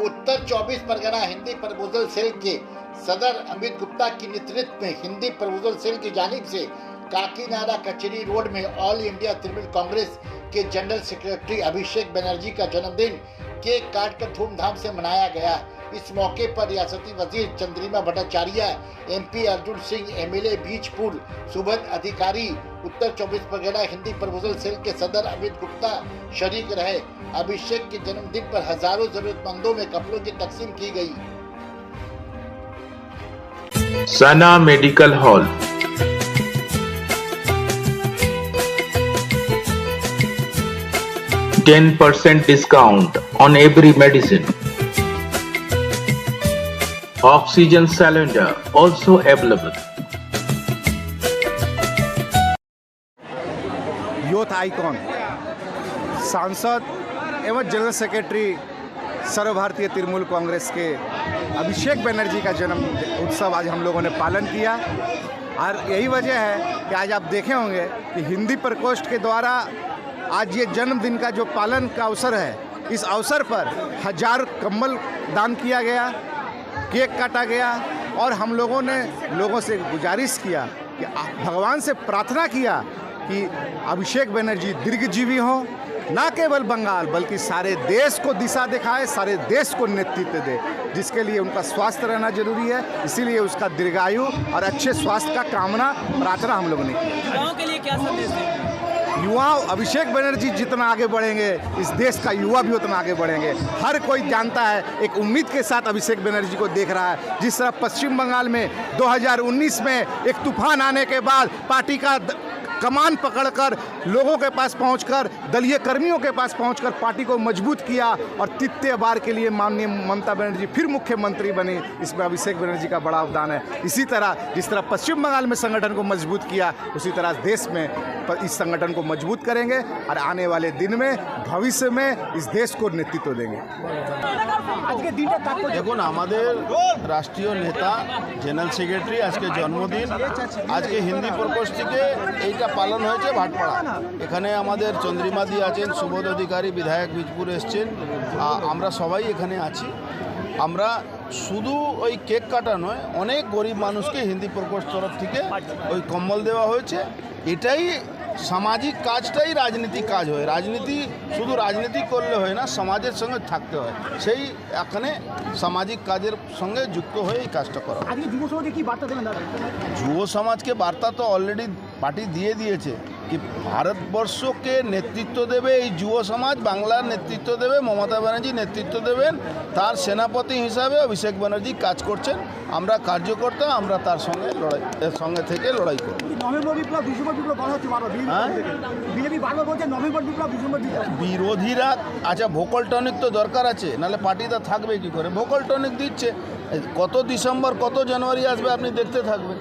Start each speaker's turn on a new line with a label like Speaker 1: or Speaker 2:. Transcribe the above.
Speaker 1: उत्तर 24 Pargana Hindi proposal cell के सदर अमित गुप्ता की नेतृत्व में हिंदी प्रपोजल सेल की जानिब से काकीनाडा कचेरी रोड में ऑल इंडिया तृणमूल कांग्रेस के जनरल सेक्रेटरी अभिषेक बनर्जी का जन्मदिन केक काटकर धूमधाम से मनाया गया। इस मौके पर रियासती वजीर चंद्रिमा भट्टाचार्य, MP अर्जुन सिंह, MLA बीजपुर सुबोध अधिकारी, उत्तर 24 परगना हिंदी प्रपोजल सेल के सदर अमित गुप्ता शरीक रहे। अभिषेक के जन्मदिन पर हजारों जरूरतमंदों में कपड़ों की तकसीम की गई।
Speaker 2: Sana medical hall, %10 discount on every medicine. Oxygen cylinder also available.
Speaker 3: Youth icon, सांसद एवं जनरल सेक्रेटरी सर्वभारतीय तृणमूल कांग्रेस के अभिषेक बनर्जी का जन्म उत्सव आज हम लोगों ने पालन किया। और यही वजह है कि आज आप देखे होंगे कि हिंदी प्रकोष्ठ के द्वारा आज ये जन्मदिन का जो पालन का अवसर है, इस अवसर पर 1000 कंबल दान किया गया, केक काटा गया और हम लोगों ने लोगों से गुजारिश किया कि भगवान से प्रार्थना किया कि अभिषेक बनर्जी दीर्घजीवी हों, ना केवल बंगाल बल्कि सारे देश को दिशा दिखाए, सारे देश को नेतृत्व दे, जिसके लिए उनका स्वास्थ्य रहना जरूरी है। इसीलिए उसका दीर्घायु और अच्छे स्वास्थ्य का कामना प्रार्थना हम लोगों ने की।
Speaker 4: युवाओं के लिए क्या संदेश दें?
Speaker 3: युवा अभिषेक बनर्जी जितना आगे बढ़ेंगे, इस देश का युवा भी उतना आगे बढ़ेंगे। हर कोई जानता है, एक उम्मीद के साथ अभिषेक बनर्जी को देख रहा है। जिस तरह पश्चिम बंगाल में 2019 में एक तूफान आने के बाद पार्टी का कमान पकड़कर लोगों के पास पहुंचकर, दलीय कर्मियों के पास पहुंचकर पार्टी को मजबूत किया और तृतीय बार के लिए माननीय ममता बनर्जी फिर मुख्यमंत्री बनी। इसमें अभिषेक बनर्जी का बड़ा योगदान है। इसी तरह जिस तरह पश्चिम बंगाल में संगठन को मजबूत किया, उसी तरह देश में इस संगठन को मजबूत करेंगे और आने वाले दिन में भविष्य में इस देश को नेतृत्व देंगे।
Speaker 5: দেখুন, আমাদের রাষ্ট্রীয় নেতা জেনারেল সেক্রেটারি আজকে জন্মদিন, আজকে হিন্দি প্রকোষ্ঠ থেকে এইটা পালন হয়েছে ভাটপাড়া। এখানে আমাদের চন্দ্রিমাদি আছেন, সুবোধ অধিকারী বিধায়ক বীজপুর এসছেন, আমরা সবাই এখানে আছি। আমরা শুধু ওই কেক কাটা নয়, অনেক গরিব মানুষকে হিন্দি প্রকোষ্ঠ তরফ থেকে ওই কম্বল দেওয়া হয়েছে। এটাই সামাজিক কাজটাই রাজনীতিক কাজ হয়। রাজনীতি শুধু রাজনীতি করলে হয় না, সমাজের সঙ্গে থাকতে হয়। সেই এখানে সামাজিক কাজের সঙ্গে যুক্ত হয়ে এই কাজটা করা।
Speaker 4: আজকে যুব সমাজে কি বার্তা দেবেন দাদা?
Speaker 5: যুব সমাজকে বার্তা তো অলরেডি পার্টি দিয়ে দিয়েছে कि ভারতবর্ষকে নেতৃত্ব দেবে এই যুব সমাজ, বাংলার নেতৃত্ব দেবে মমতা ব্যানার্জি, নেতৃত্ব দেবেন তার সেনাপতি হিসাবে অভিষেক ব্যানার্জি কাজ করছেন। আমরা কার্যকর্তা, আমরা তার সঙ্গে সঙ্গে থেকে লড়াই করব।
Speaker 4: নভেম্বর বিপ্লব, ডিসেম্বর বিপ্লব বলা হচ্ছে বারবার, বিজেপি বারবার বলছে নভেম্বর বিপ্লব, ডিসেম্বর বিপ্লব।
Speaker 5: বিরোধীরা আচ্ছা ভোকাল টনিক তো দরকার আছে, নাহলে পার্টিটা থাকবে কি করে? ভোকাল টনিক দিচ্ছে, কত ডিসেম্বর কত জানুয়ারি আসবে আপনি দেখতে থাকবেন।